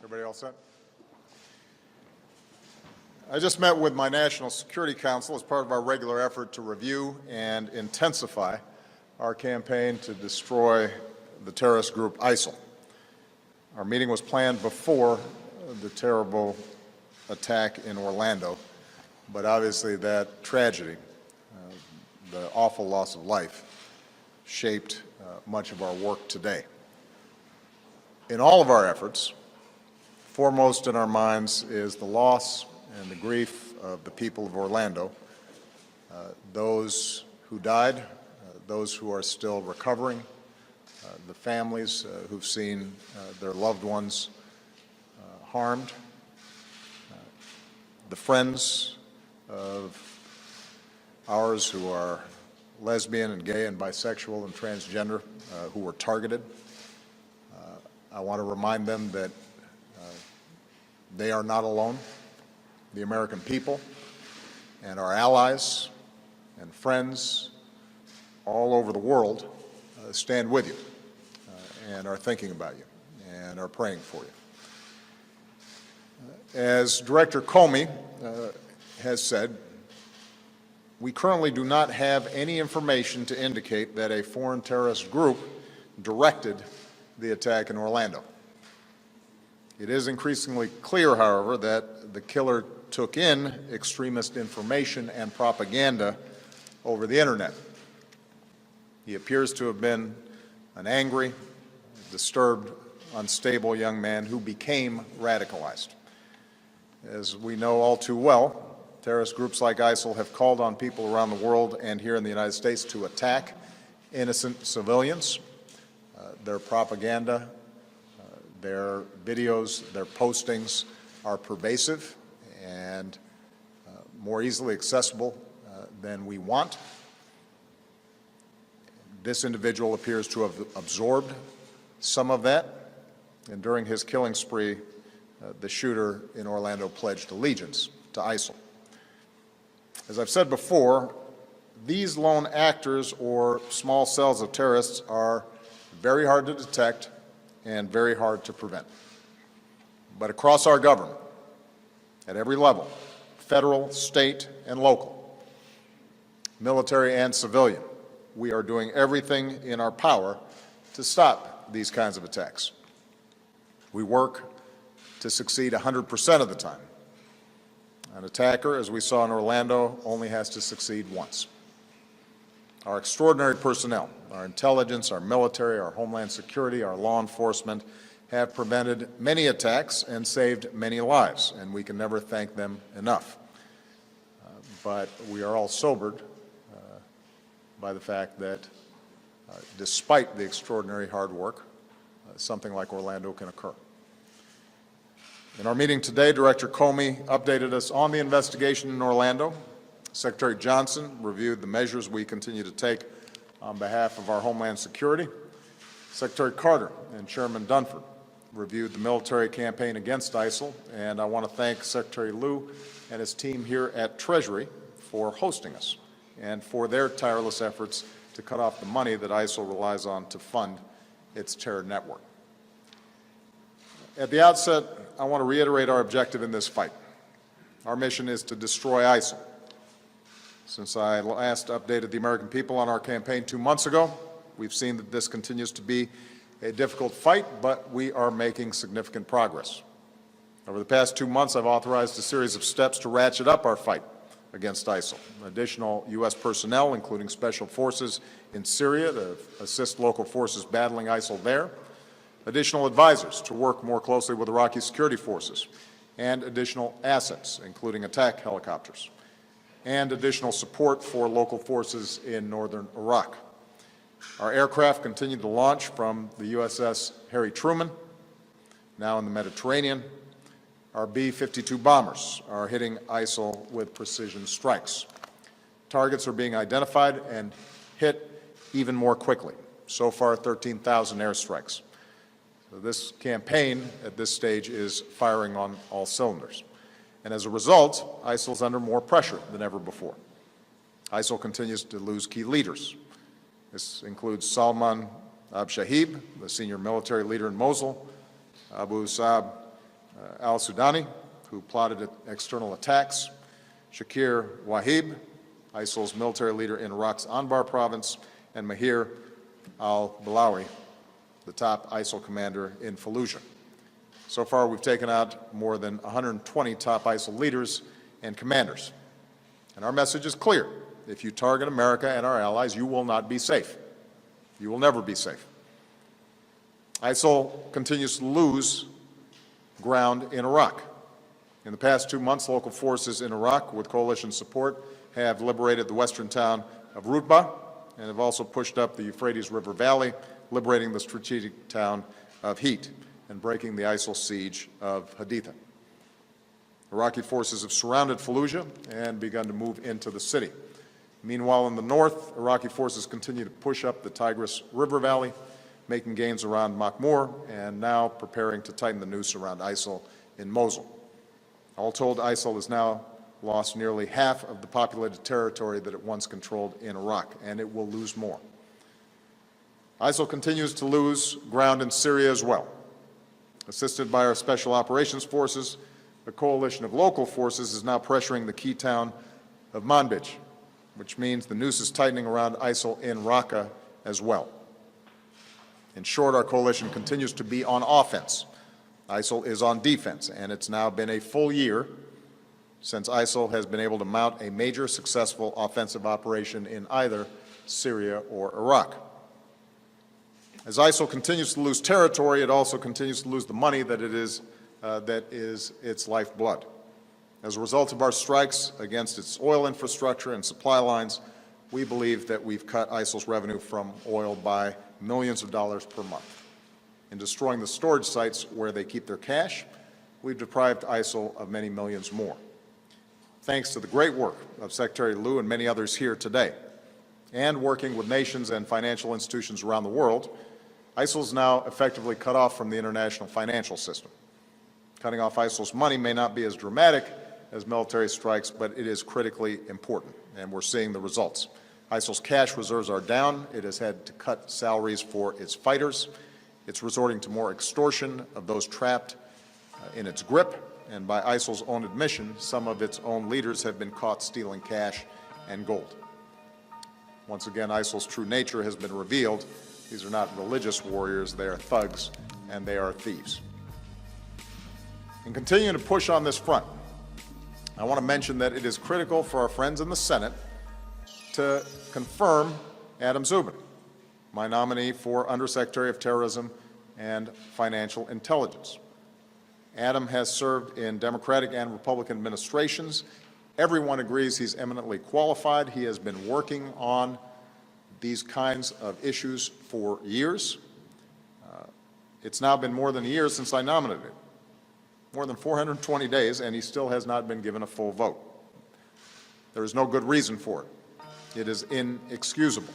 Everybody all set? I just met with my National Security Council as part of our regular effort to review and intensify our campaign to destroy the terrorist group ISIL. Our meeting was planned before the terrible attack in Orlando, but obviously that tragedy, the awful loss of life, shaped much of our work today. In all of our efforts, foremost in our minds is the loss and the grief of the people of Orlando, those who died, those who are still recovering, the families who've seen their loved ones harmed, the friends of ours who are lesbian and gay and bisexual and transgender who were targeted. I want to remind them that they are not alone. The American people and our allies and friends all over the world stand with you and are thinking about you and are praying for you. As Director Comey has said, we currently do not have any information to indicate that a foreign terrorist group directed the attack in Orlando. It is increasingly clear, however, that the killer took in extremist information and propaganda over the Internet. He appears to have been an angry, disturbed, unstable young man who became radicalized. As we know all too well, terrorist groups like ISIL have called on people around the world and here in the United States to attack innocent civilians. Their propaganda, their videos, their postings are pervasive and more easily accessible than we want. This individual appears to have absorbed some of that, and during his killing spree, the shooter in Orlando pledged allegiance to ISIL. As I've said before, these lone actors or small cells of terrorists are very hard to detect and very hard to prevent. But across our government, at every level, federal, state, and local, military and civilian, we are doing everything in our power to stop these kinds of attacks. We work to succeed 100% of the time. An attacker, as we saw in Orlando, only has to succeed once. Our extraordinary personnel, our intelligence, our military, our homeland security, our law enforcement have prevented many attacks and saved many lives, and we can never thank them enough. But we are all sobered by the fact that despite the extraordinary hard work, something like Orlando can occur. In our meeting today, Director Comey updated us on the investigation in Orlando. Secretary Johnson reviewed the measures we continue to take on behalf of our Homeland Security. Secretary Carter and Chairman Dunford reviewed the military campaign against ISIL, and I want to thank Secretary Lew and his team here at Treasury for hosting us and for their tireless efforts to cut off the money that ISIL relies on to fund its terror network. At the outset, I want to reiterate our objective in this fight. Our mission is to destroy ISIL. Since I last updated the American people on our campaign 2 months ago, we've seen that this continues to be a difficult fight, but we are making significant progress. Over the past 2 months, I've authorized a series of steps to ratchet up our fight against ISIL. Additional U.S. personnel, including special forces in Syria to assist local forces battling ISIL there, additional advisors to work more closely with Iraqi security forces, and additional assets, including attack helicopters, and additional support for local forces in northern Iraq. Our aircraft continue to launch from the USS Harry Truman, now in the Mediterranean. Our B-52 bombers are hitting ISIL with precision strikes. Targets are being identified and hit even more quickly. So far, 13,000 airstrikes. So this campaign at this stage is firing on all cylinders. And as a result, ISIL is under more pressure than ever before. ISIL continues to lose key leaders. This includes Salman Abshahib, the senior military leader in Mosul, Abu Saab al-Sudani, who plotted external attacks, Shakir Wahib, ISIL's military leader in Iraq's Anbar province, and Mahir al-Balawi, the top ISIL commander in Fallujah. So far, we've taken out more than 120 top ISIL leaders and commanders. And our message is clear. If you target America and our allies, you will not be safe. You will never be safe. ISIL continues to lose ground in Iraq. In the past 2 months, local forces in Iraq, with coalition support, have liberated the western town of Rutba and have also pushed up the Euphrates River Valley, liberating the strategic town of Heat and breaking the ISIL siege of Haditha. Iraqi forces have surrounded Fallujah and begun to move into the city. Meanwhile, in the north, Iraqi forces continue to push up the Tigris River Valley, making gains around Makhmur and now preparing to tighten the noose around ISIL in Mosul. All told, ISIL has now lost nearly half of the populated territory that it once controlled in Iraq, and it will lose more. ISIL continues to lose ground in Syria as well. Assisted by our Special Operations Forces, a coalition of local forces is now pressuring the key town of Manbij, which means the noose is tightening around ISIL in Raqqa as well. In short, our coalition continues to be on offense. ISIL is on defense, and it's now been a full year since ISIL has been able to mount a major successful offensive operation in either Syria or Iraq. As ISIL continues to lose territory, it also continues to lose the money that is its lifeblood. As a result of our strikes against its oil infrastructure and supply lines, we believe that we've cut ISIL's revenue from oil by millions of dollars per month. In destroying the storage sites where they keep their cash, we've deprived ISIL of many millions more. Thanks to the great work of Secretary Liu and many others here today, and working with nations and financial institutions around the world, ISIL is now effectively cut off from the international financial system. Cutting off ISIL's money may not be as dramatic as military strikes, but it is critically important, and we're seeing the results. ISIL's cash reserves are down. It has had to cut salaries for its fighters. It's resorting to more extortion of those trapped in its grip, and by ISIL's own admission, some of its own leaders have been caught stealing cash and gold. Once again, ISIL's true nature has been revealed. These are not religious warriors, they are thugs, and they are thieves. In continuing to push on this front, I want to mention that it is critical for our friends in the Senate to confirm Adam Szubin, my nominee for Undersecretary of Terrorism and Financial Intelligence. Adam has served in Democratic and Republican administrations. Everyone agrees he's eminently qualified. He has been working on these kinds of issues for years. It's now been more than a year since I nominated him, more than 420 days, and he still has not been given a full vote. There is no good reason for it. It is inexcusable.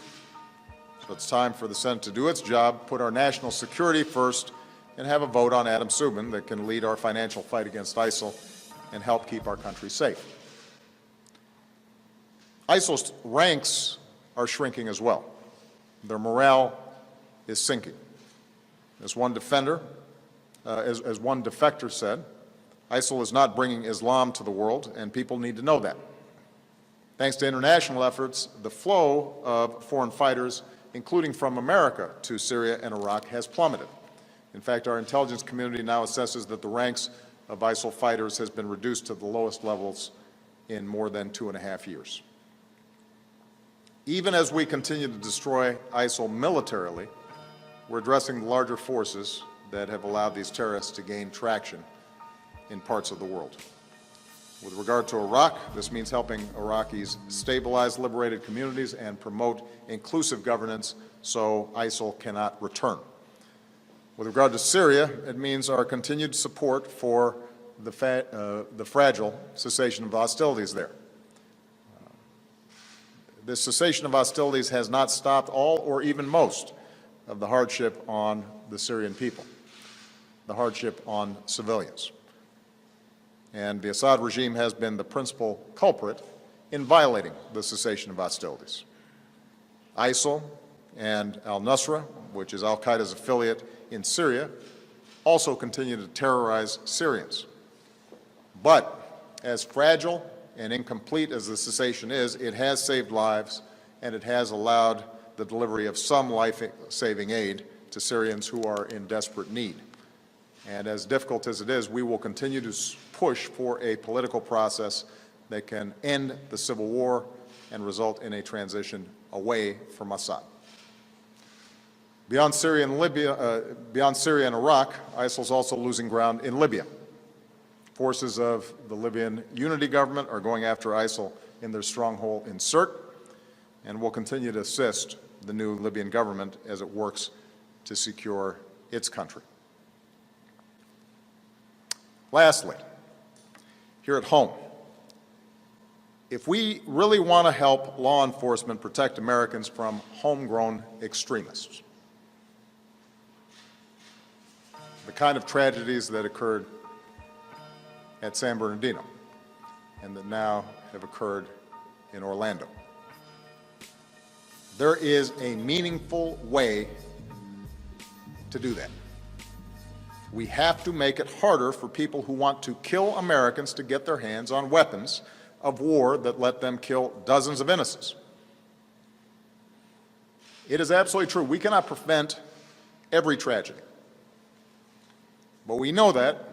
So it's time for the Senate to do its job, put our national security first, and have a vote on Adam Szubin that can lead our financial fight against ISIL and help keep our country safe. ISIL's ranks are shrinking as well. Their morale is sinking. As one defender, as one defector said, ISIL is not bringing Islam to the world, and people need to know that. Thanks to international efforts, the flow of foreign fighters, including from America to Syria and Iraq, has plummeted. In fact, our intelligence community now assesses that the ranks of ISIL fighters has been reduced to the lowest levels in more than 2.5 years. Even as we continue to destroy ISIL militarily, we're addressing the larger forces that have allowed these terrorists to gain traction in parts of the world. With regard to Iraq, this means helping Iraqis stabilize liberated communities and promote inclusive governance so ISIL cannot return. With regard to Syria, it means our continued support for the fragile cessation of hostilities there. This cessation of hostilities has not stopped all or even most of the hardship on the Syrian people, the hardship on civilians. And the Assad regime has been the principal culprit in violating the cessation of hostilities. ISIL and al-Nusra, which is al-Qaeda's affiliate in Syria, also continue to terrorize Syrians. But as fragile and incomplete as the cessation is, it has saved lives and it has allowed the delivery of some life-saving aid to Syrians who are in desperate need. And as difficult as it is, we will continue to push for a political process that can end the civil war and result in a transition away from Assad. Beyond Syria and Iraq, ISIL is also losing ground in Libya. Forces of the Libyan unity government are going after ISIL in their stronghold in Sirte, and will continue to assist the new Libyan government as it works to secure its country. Lastly, here at home, if we really want to help law enforcement protect Americans from homegrown extremists, the kind of tragedies that occurred at San Bernardino and that now have occurred in Orlando, there is a meaningful way to do that. We have to make it harder for people who want to kill Americans to get their hands on weapons of war that let them kill dozens of innocents. It is absolutely true. We cannot prevent every tragedy. But we know that,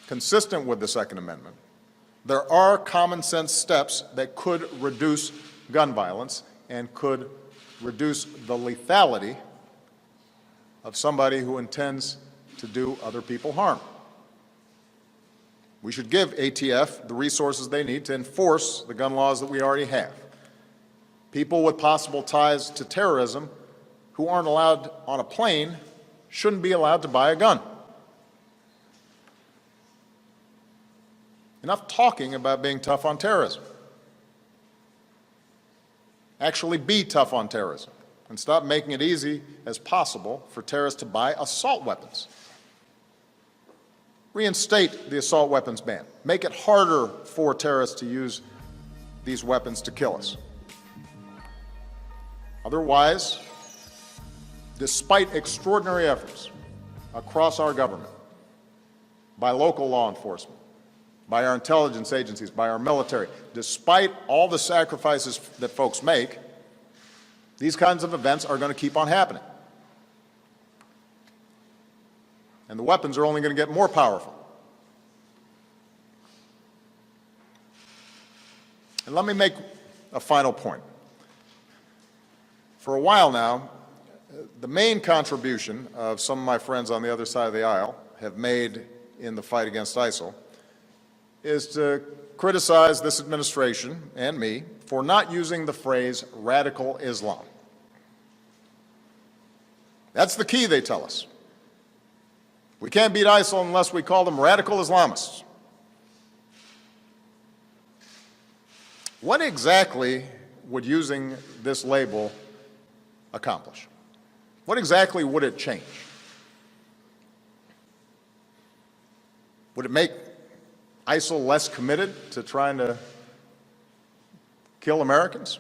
consistent with the Second Amendment, there are common sense steps that could reduce gun violence and could reduce the lethality of somebody who intends to do other people harm. We should give ATF the resources they need to enforce the gun laws that we already have. People with possible ties to terrorism who aren't allowed on a plane shouldn't be allowed to buy a gun. Enough talking about being tough on terrorism. Actually be tough on terrorism and stop making it easy as possible for terrorists to buy assault weapons. Reinstate the assault weapons ban. Make it harder for terrorists to use these weapons to kill us. Otherwise, despite extraordinary efforts across our government, by local law enforcement, by our intelligence agencies, by our military, despite all the sacrifices that folks make, these kinds of events are going to keep on happening. And the weapons are only going to get more powerful. And let me make a final point. For a while now, the main contribution of some of my friends on the other side of the aisle have made in the fight against ISIL is to criticize this administration and me for not using the phrase radical Islam. That's the key, they tell us. We can't beat ISIL unless we call them radical Islamists. What exactly would using this label accomplish? What exactly would it change? Would it make ISIL less committed to trying to kill Americans?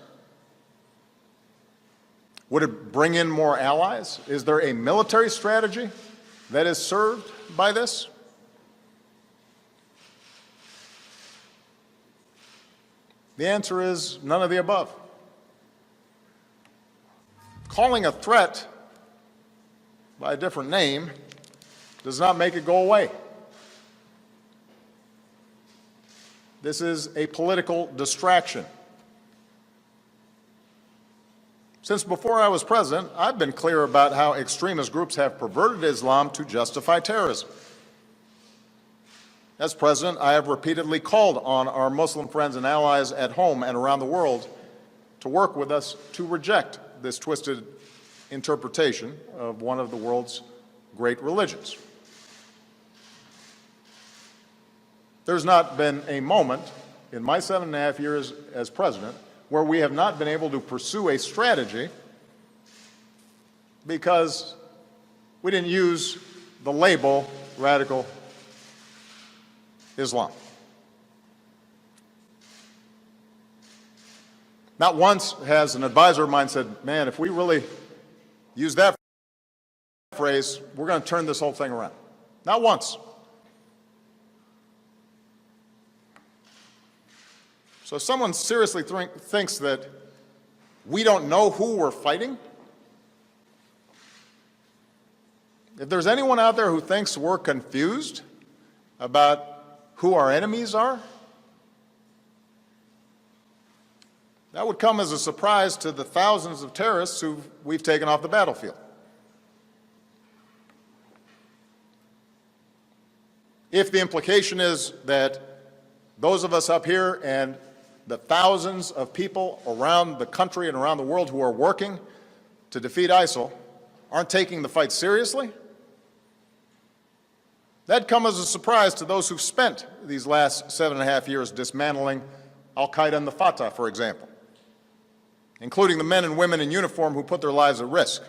Would it bring in more allies? Is there a military strategy that is served by this? The answer is none of the above. Calling a threat by a different name does not make it go away. This is a political distraction. Since before I was president, I've been clear about how extremist groups have perverted Islam to justify terrorism. As president, I have repeatedly called on our Muslim friends and allies at home and around the world to work with us to reject this twisted interpretation of one of the world's great religions. There's not been a moment in my 7.5 years as president where we have not been able to pursue a strategy because we didn't use the label radical Islam. Not once has an advisor of mine said, man, if we really use that phrase, we're going to turn this whole thing around. Not once. So if someone seriously thinks that we don't know who we're fighting, if there's anyone out there who thinks we're confused about who our enemies are, that would come as a surprise to the thousands of terrorists who we've taken off the battlefield. If the implication is that those of us up here and the thousands of people around the country and around the world who are working to defeat ISIL aren't taking the fight seriously, that'd come as a surprise to those who've spent these last 7.5 years dismantling Al-Qaeda and the Fatah, for example, including the men and women in uniform who put their lives at risk,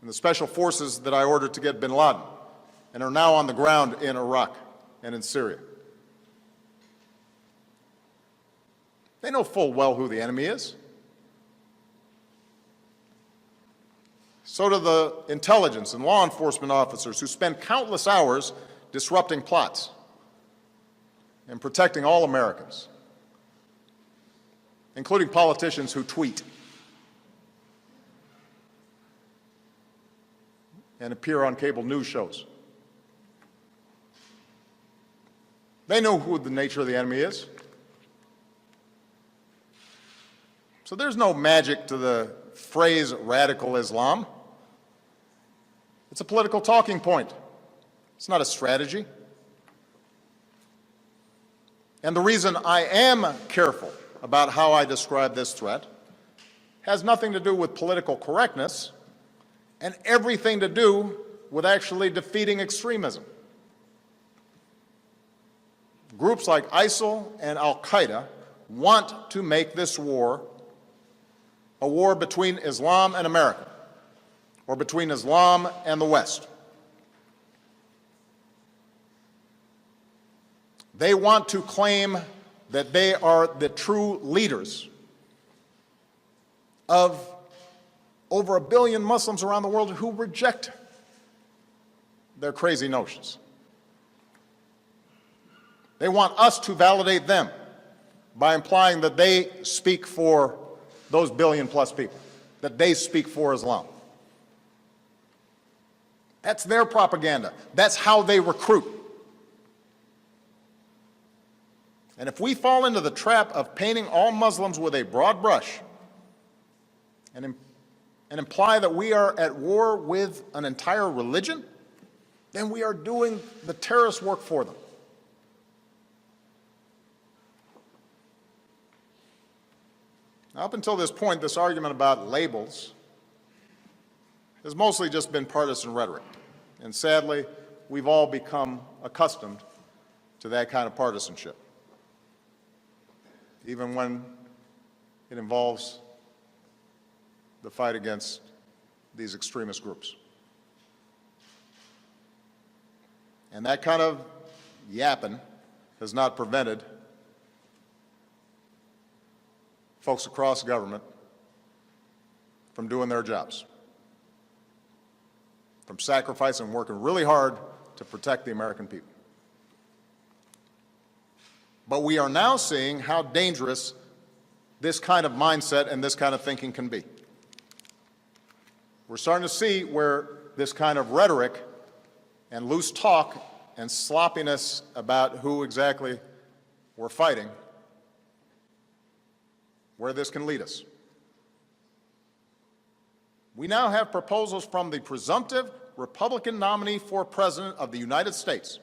and the special forces that I ordered to get bin Laden and are now on the ground in Iraq and in Syria. They know full well who the enemy is. So do the intelligence and law enforcement officers who spend countless hours disrupting plots and protecting all Americans, including politicians who tweet and appear on cable news shows. They know who the nature of the enemy is. So there's no magic to the phrase radical Islam. It's a political talking point. It's not a strategy. And the reason I am careful about how I describe this threat has nothing to do with political correctness and everything to do with actually defeating extremism. Groups like ISIL and Al-Qaeda want to make this war a war between Islam and America, or between Islam and the West. They want to claim that they are the true leaders of over 1 billion Muslims around the world who reject their crazy notions. They want us to validate them by implying that they speak for those billion-plus people, that they speak for Islam. That's their propaganda. That's how they recruit. And if we fall into the trap of painting all Muslims with a broad brush and imply that we are at war with an entire religion, then we are doing the terrorist work for them. Now, up until this point, this argument about labels has mostly just been partisan rhetoric. And sadly, we've all become accustomed to that kind of partisanship, even when it involves the fight against these extremist groups. And that kind of yapping has not prevented folks across government from doing their jobs, from sacrificing and working really hard to protect the American people. But we are now seeing how dangerous this kind of mindset and this kind of thinking can be. We're starting to see where this kind of rhetoric and loose talk and sloppiness about who exactly we're fighting, where this can lead us. We now have proposals from the presumptive Republican nominee for President of the United States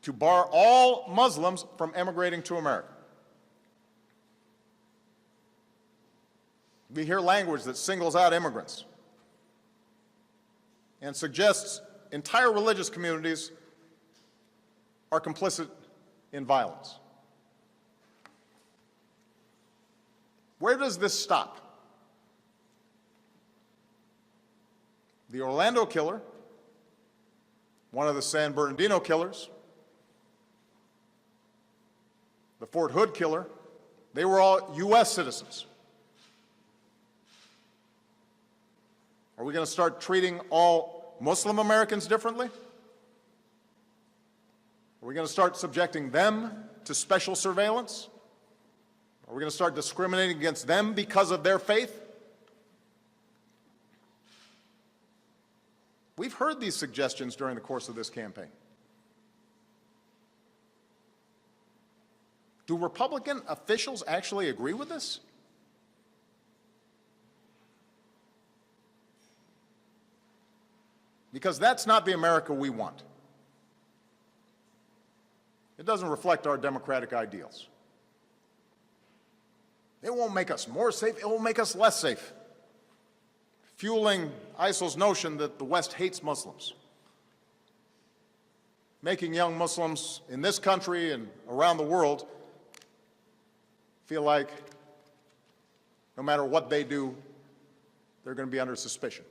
to bar all Muslims from emigrating to America. We hear language that singles out immigrants and suggests entire religious communities are complicit in violence. Where does this stop? The Orlando killer, one of the San Bernardino killers, the Fort Hood killer, they were all U.S. citizens Are we going to start treating all Muslim Americans differently? Are we going to start subjecting them to special surveillance? Are we going to start discriminating against them because of their faith? We've heard these suggestions during the course of this campaign. Do Republican officials actually agree with this? Because that's not the America we want. It doesn't reflect our democratic ideals. It won't make us more safe, it will make us less safe, fueling ISIL's notion that the West hates Muslims, making young Muslims in this country and around the world feel like no matter what they do, they're going to be under suspicion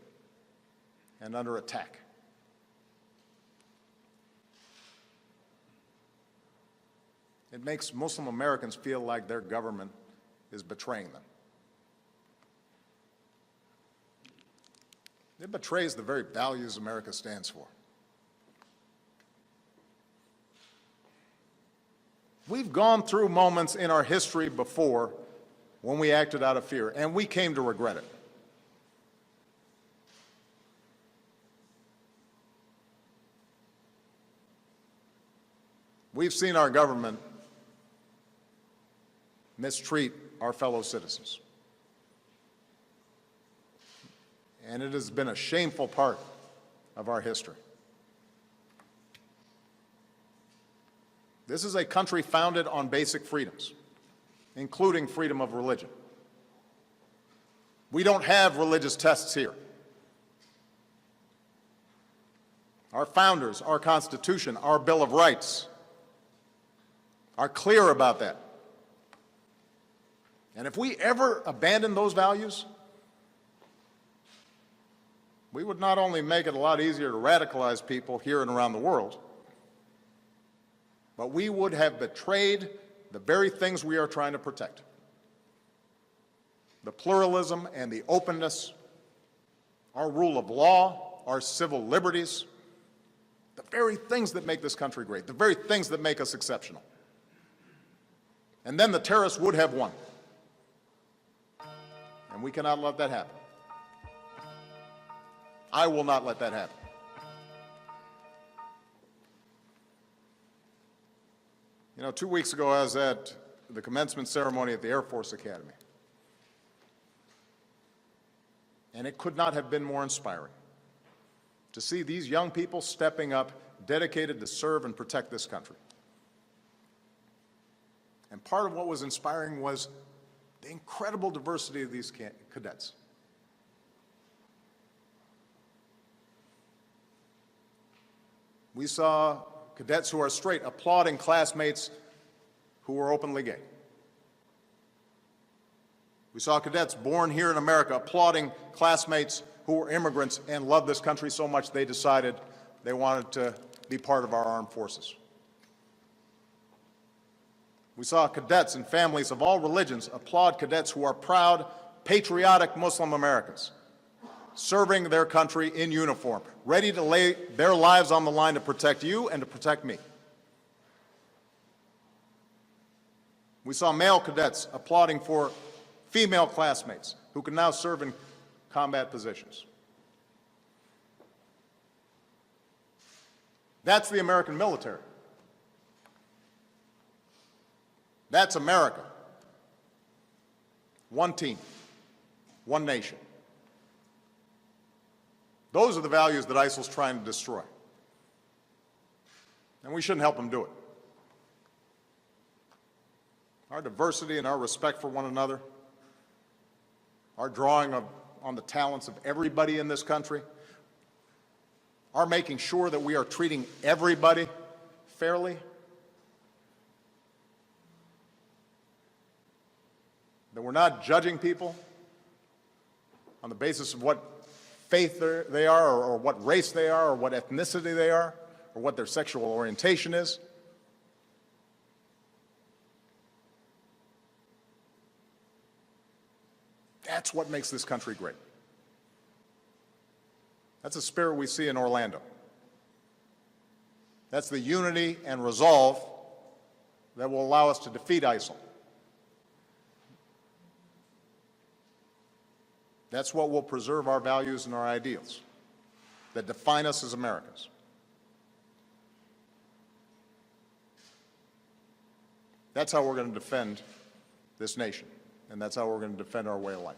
and under attack. It makes Muslim Americans feel like their government is betraying them. It betrays the very values America stands for. We've gone through moments in our history before when we acted out of fear, and we came to regret it. We've seen our government mistreat our fellow citizens. And it has been a shameful part of our history. This is a country founded on basic freedoms, including freedom of religion. We don't have religious tests here. Our founders, our Constitution, our Bill of Rights are clear about that. And if we ever abandon those values, we would not only make it a lot easier to radicalize people here and around the world, but we would have betrayed the very things we are trying to protect. The pluralism and the openness, our rule of law, our civil liberties, the very things that make this country great, the very things that make us exceptional. And then the terrorists would have won. And we cannot let that happen. I will not let that happen. You know, 2 weeks ago I was at the commencement ceremony at the Air Force Academy. And it could not have been more inspiring to see these young people stepping up, dedicated to serve and protect this country. And part of what was inspiring was the incredible diversity of these cadets. We saw cadets who are straight applauding classmates who were openly gay. We saw cadets born here in America applauding classmates who were immigrants and loved this country so much they decided they wanted to be part of our armed forces. We saw cadets and families of all religions applaud cadets who are proud, patriotic Muslim Americans, serving their country in uniform, ready to lay their lives on the line to protect you and to protect me. We saw male cadets applauding for female classmates who can now serve in combat positions. That's the American military. That's America. One team, one nation. Those are the values that ISIL's trying to destroy. And we shouldn't help them do it. Our diversity and our respect for one another, our drawing on the talents of everybody in this country, our making sure that we are treating everybody fairly, that we're not judging people on the basis of what faith they are, or what race they are, or what ethnicity they are, or what their sexual orientation is. That's what makes this country great. That's the spirit we see in Orlando. That's the unity and resolve that will allow us to defeat ISIL. That's what will preserve our values and our ideals that define us as Americans. That's how we're going to defend this nation, and that's how we're going to defend our way of life.